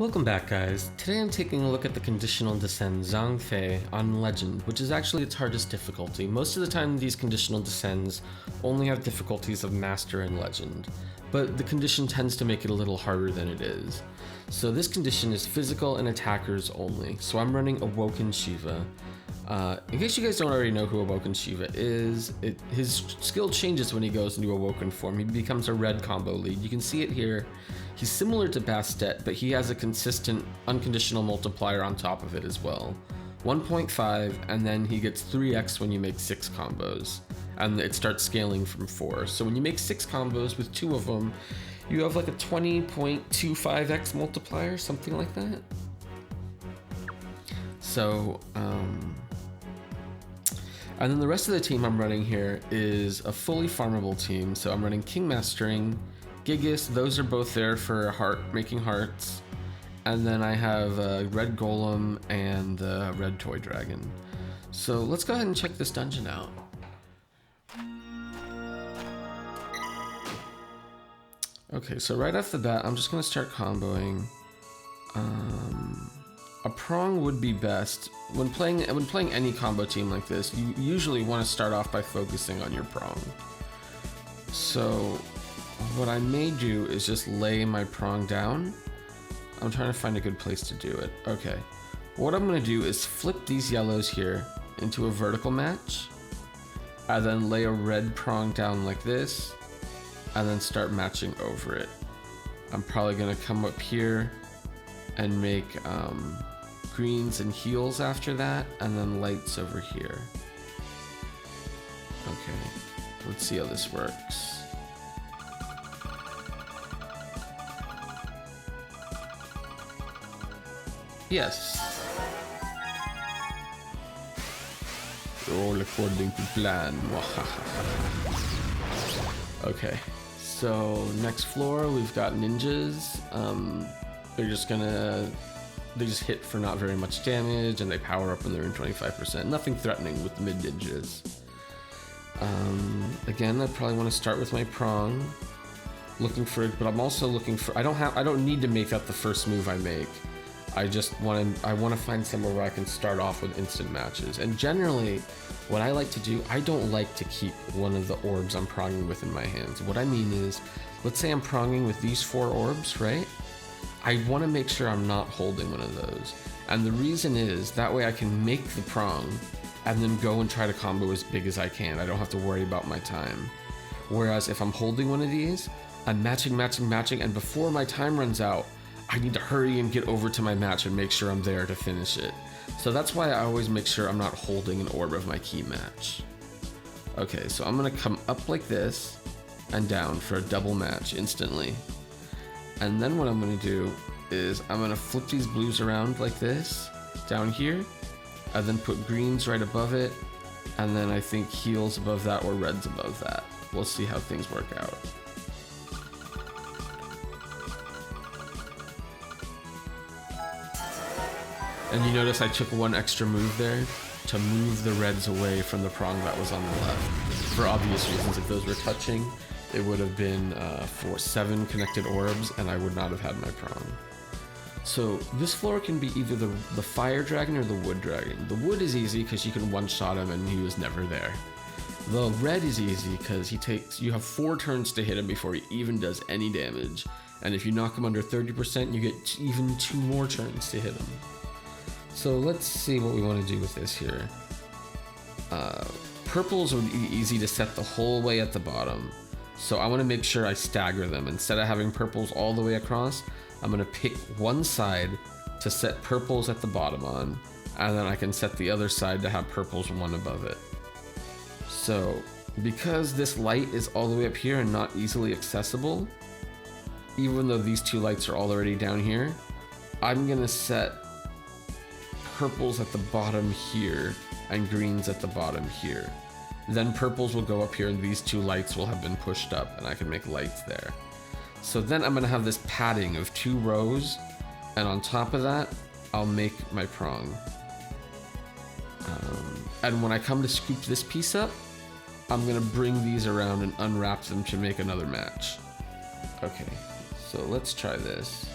Welcome back, guys. Today I'm taking a look at the conditional descend Zhang Fei on Legend, which is actually its hardest difficulty. Most of the time these conditional descends only have difficulties of Master and Legend, but the condition tends to make it a little harder than it is. So this condition is physical and attackers only, so I'm running Awoken Shiva. In case you guys don't already know who Awoken Shiva is, his skill changes when he goes into Awoken form. He becomes a red combo lead. You can see it here. He's similar to Bastet, but he has a consistent unconditional multiplier on top of it as well. 1.5, and then he gets 3x when you make 6 combos, and it starts scaling from 4. So when you make 6 combos with 2 of them, you have like a 20.25x multiplier, something like that. So, and then the rest of the team I'm running here is a fully farmable team. So I'm running King Mastering, Gigas, those are both there for making hearts. And then I have Red Golem and Red Toy Dragon. So let's go ahead and check this dungeon out. Okay, so right off the bat, I'm just gonna start comboing. A prong would be best. When playing any combo team like this, you usually want to start off by focusing on your prong. So what I may do is just lay my prong down. I'm trying to find a good place to do it. Okay. What I'm going to do is flip these yellows here into a vertical match, and then lay a red prong down like this, and then start matching over it. I'm probably going to come up here and make greens and heals after that, and then lights over here. Okay, let's see how this works. Yes. All according to plan. Okay, so next floor we've got ninjas. They just hit for not very much damage, and they power up when they're in 25%. Nothing threatening with the mid ninjas. Again, I probably want to start with my prong, looking for it, but I'm also looking for. I don't need to make that the first move I make. I want to find somewhere where I can start off with instant matches. And generally, what I like to do, I don't like to keep one of the orbs I'm pronging with in my hands. What I mean is, let's say I'm pronging with these 4 orbs, right? I want to make sure I'm not holding one of those. And the reason is, that way I can make the prong and then go and try to combo as big as I can. I don't have to worry about my time. Whereas if I'm holding one of these, I'm matching, and before my time runs out, I need to hurry and get over to my match and make sure I'm there to finish it. So that's why I always make sure I'm not holding an orb of my key match. Okay, so I'm gonna come up like this and down for a double match instantly. And then what I'm gonna do is I'm gonna flip these blues around like this, down here, and then put greens right above it, and then I think heals above that or reds above that. We'll see how things work out. And you notice I took one extra move there to move the reds away from the prong that was on the left. For obvious reasons, if those were touching, it would have been for 7 connected orbs, and I would not have had my prong. So this floor can be either the fire dragon or the wood dragon. The wood is easy because you can one-shot him and he was never there. The red is easy because you have 4 turns to hit him before he even does any damage. And if you knock him under 30%, you get even 2 more turns to hit him. So let's see what we want to do with this here. Purples would be easy to set the whole way at the bottom. So I want to make sure I stagger them. Instead of having purples all the way across, I'm going to pick one side to set purples at the bottom on, and then I can set the other side to have purples one above it. So because this light is all the way up here and not easily accessible, even though these 2 lights are already down here, I'm going to set purples at the bottom here and greens at the bottom here. Then purples will go up here and these 2 lights will have been pushed up and I can make lights there. So then I'm going to have this padding of 2 rows, and on top of that I'll make my prong. And when I come to scoop this piece up, I'm going to bring these around and unwrap them to make another match. Okay, so let's try this.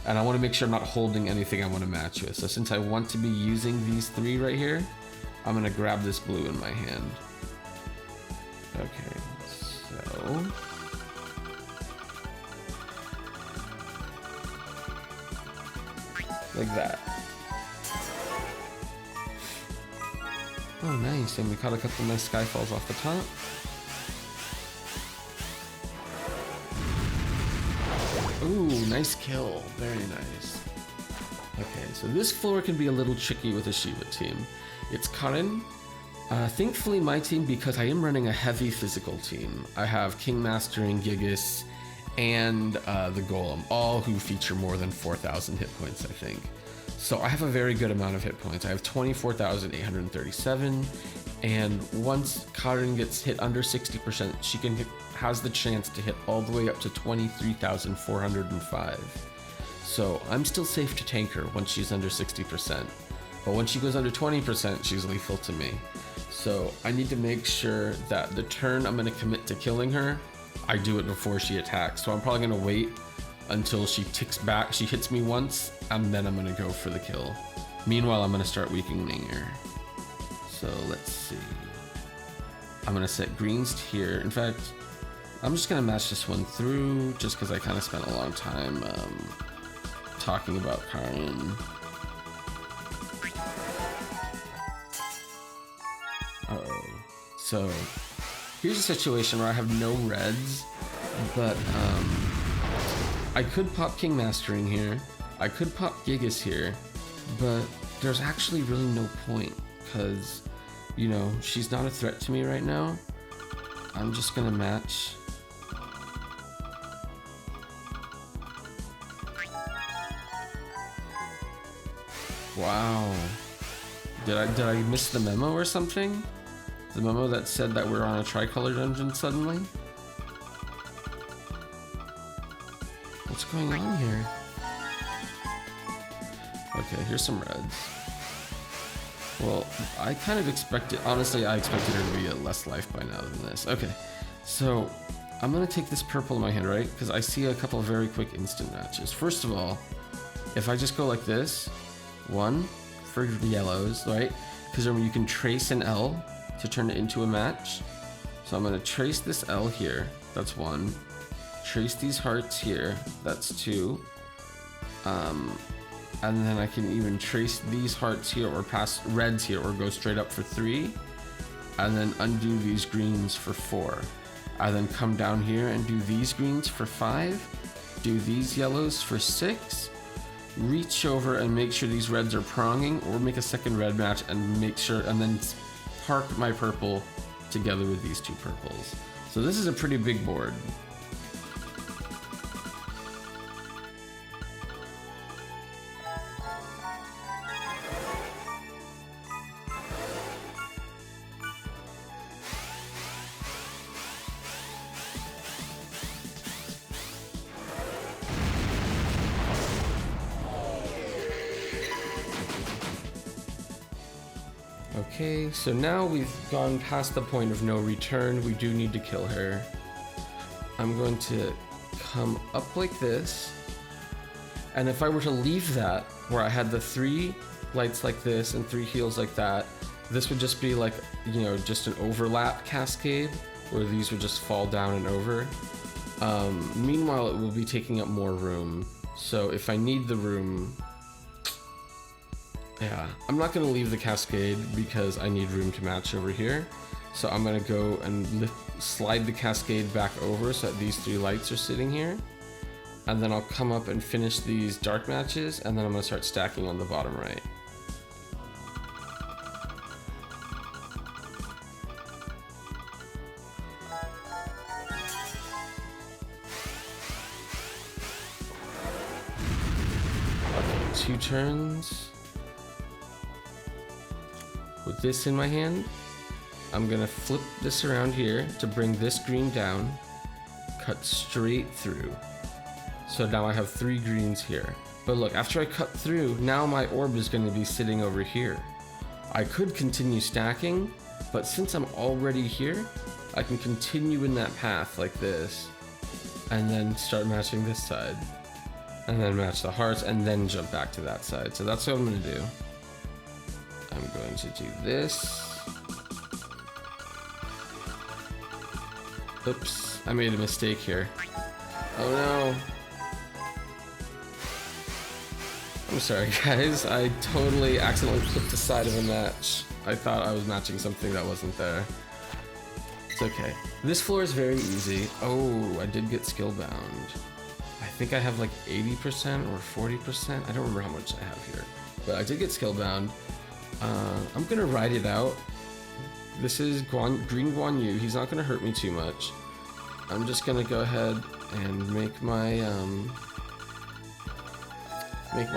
And I want to make sure I'm not holding anything I want to match with. So since I want to be using these 3 right here, I'm going to grab this blue in my hand. Okay, so... like that. Oh, nice. And we caught a couple nice skyfalls off the top. Ooh, nice kill. Very nice. Okay, so this floor can be a little tricky with a Shiva team. It's Karin. Thankfully, my team, because I am running a heavy physical team, I have King Mastering, Gigas, and the Golem, all who feature more than 4,000 hit points, I think. So I have a very good amount of hit points. I have 24,837, and once Karin gets hit under 60%, she has the chance to hit all the way up to 23,405. So I'm still safe to tank her once she's under 60%. But when she goes under 20%, she's lethal to me. So I need to make sure that the turn I'm going to commit to killing her, I do it before she attacks. So I'm probably going to wait until she ticks back, she hits me once, and then I'm going to go for the kill. Meanwhile, I'm going to start weakening her. So let's see. I'm going to set greens here. In fact, I'm just going to match this one through just because I kind of spent a long time talking about Karin. Uh-oh. So here's a situation where I have no reds, but I could pop King Mastering here. I could pop Gigas here, but there's actually really no point because, you know, she's not a threat to me right now. I'm just gonna match. Wow. Did I miss the memo or something? The memo that said that we're on a tricolor dungeon suddenly? What's going on here? Okay, here's some reds. Well, I kind of expected, honestly, I expected her to be at less life by now than this. Okay, so I'm gonna take this purple in my hand, right? Because I see a couple of very quick instant matches. First of all, if I just go like this, one for the yellows, right? Because remember, you can trace an L to turn it into a match. So I'm gonna trace this L here, that's one. Trace these hearts here, that's two. And then I can even trace these hearts here or pass reds here or go straight up for 3. And then undo these greens for 4. I then come down here and do these greens for 5. Do these yellows for 6. Reach over and make sure these reds are pronging, or make a second red match and make sure, and then park my purple together with these 2 purples. So this is a pretty big board. Okay, so now we've gone past the point of no return. We do need to kill her. I'm going to come up like this. And if I were to leave that, where I had the 3 lights like this and 3 heals like that, this would just be like, you know, just an overlap cascade, where these would just fall down and over. Meanwhile, it will be taking up more room. So if I need the room, yeah, I'm not going to leave the cascade because I need room to match over here. So I'm going to go and slide the cascade back over so that these 3 lights are sitting here. And then I'll come up and finish these dark matches, and then I'm going to start stacking on the bottom right. Okay, 2 turns. With this in my hand, I'm gonna flip this around here to bring this green down, cut straight through. So now I have 3 greens here. But look, after I cut through, now my orb is gonna be sitting over here. I could continue stacking, but since I'm already here, I can continue in that path like this, and then start matching this side. and then match the hearts, and then jump back to that side. So that's what I'm gonna do. I'm going to do this. Oops, I made a mistake here. Oh no. I'm sorry guys, I totally accidentally flipped the side of a match. I thought I was matching something that wasn't there. It's okay. This floor is very easy. Oh, I did get skill bound. I think I have like 80% or 40%. I don't remember how much I have here, but I did get skill bound. I'm gonna ride it out. This is Green Guan Yu. He's not gonna hurt me too much. I'm just gonna go ahead and make my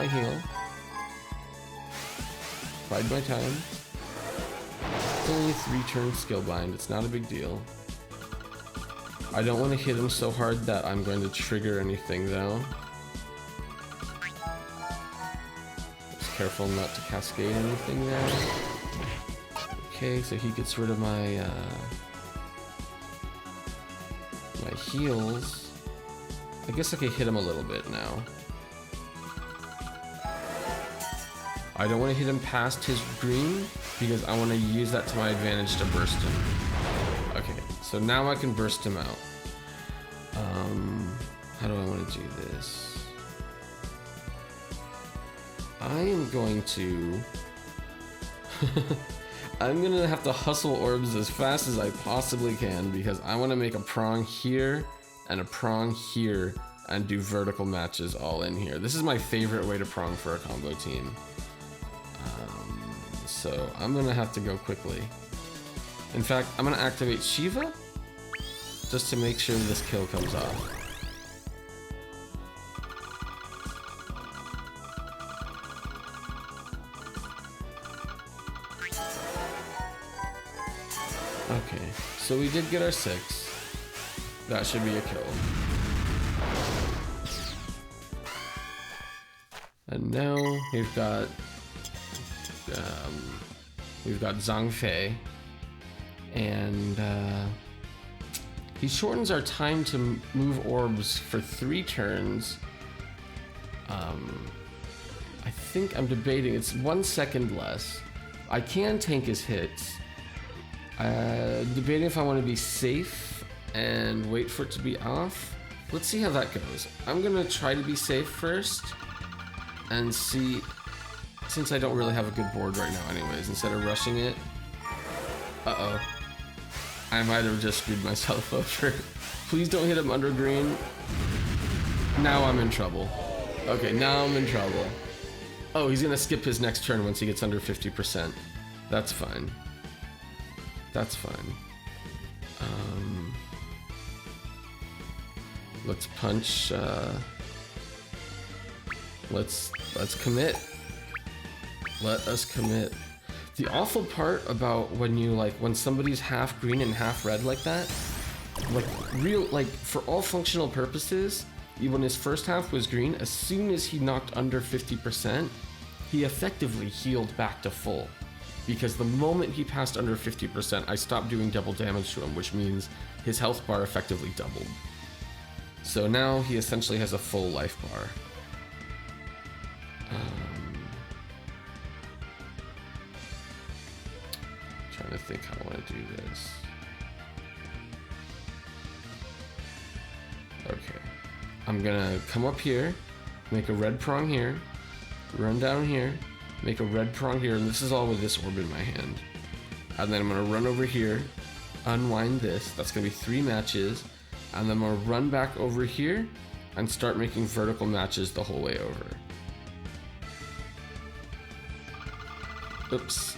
heal. Bide my time. It's only 3 turns skill bind. It's not a big deal. I don't want to hit him so hard that I'm going to trigger anything though. Just careful not to cascade anything there. Okay, so he gets rid of my my heals. I guess I can hit him a little bit now. I don't want to hit him past his green because I want to use that to my advantage to burst him. Okay, so now I can burst him out. How do I want to do this? I am going to... I'm going to have to hustle orbs as fast as I possibly can because I want to make a prong here and a prong here and do vertical matches all in here. This is my favorite way to prong for a combo team. So I'm gonna have to go quickly. In fact, I'm gonna activate Shiva just to make sure this kill comes off. Okay, so we did get our 6. That should be a kill. And now we've got Zhang Fei, and he shortens our time to move orbs for 3 turns. I think I'm debating, it's 1 second less. I can tank his hits. Debating if I want to be safe and wait for it to be off. Let's see how that goes. I'm gonna try to be safe first and see, since I don't really have a good board right now anyways, instead of rushing it. Uh-oh. I might have just screwed myself over. Please don't hit him under green. Now I'm in trouble. Okay, now I'm in trouble. Oh, he's gonna skip his next turn once he gets under 50%. That's fine. That's fine. Let's punch, let's commit. Let us commit. The awful part about when somebody's half green and half red like that, for all functional purposes, when his first half was green, as soon as he knocked under 50%, he effectively healed back to full. Because the moment he passed under 50%, I stopped doing double damage to him, which means his health bar effectively doubled. So now he essentially has a full life bar. Trying to think how I want to do this. Okay. I'm gonna come up here, make a red prong here, run down here, make a red prong here, and this is all with this orb in my hand. And then I'm gonna run over here, unwind this, that's gonna be 3 matches, and then I'm gonna run back over here and start making vertical matches the whole way over. Oops.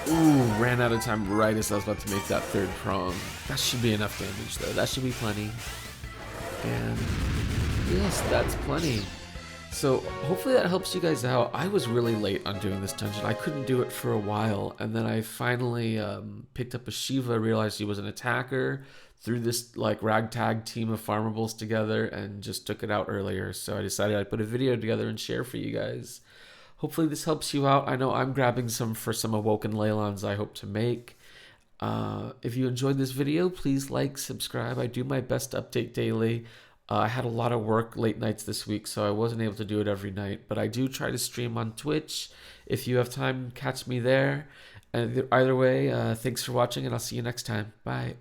Ooh, ran out of time right as I was about to make that 3rd prong. That should be enough damage though, that should be plenty. And yes, that's plenty. So hopefully that helps you guys out. I was really late on doing this dungeon. I couldn't do it for a while, and then I finally picked up A.Shiva, realized he was an attacker, threw this ragtag team of farmables together, and just took it out earlier. So I decided I'd put a video together and share for you guys. Hopefully this helps you out. I know I'm grabbing some for some Awoken Leylons I hope to make. If you enjoyed this video, please like, subscribe. I do my best to update daily. I had a lot of work late nights this week, so I wasn't able to do it every night. But I do try to stream on Twitch. If you have time, catch me there. Either way, thanks for watching, and I'll see you next time. Bye.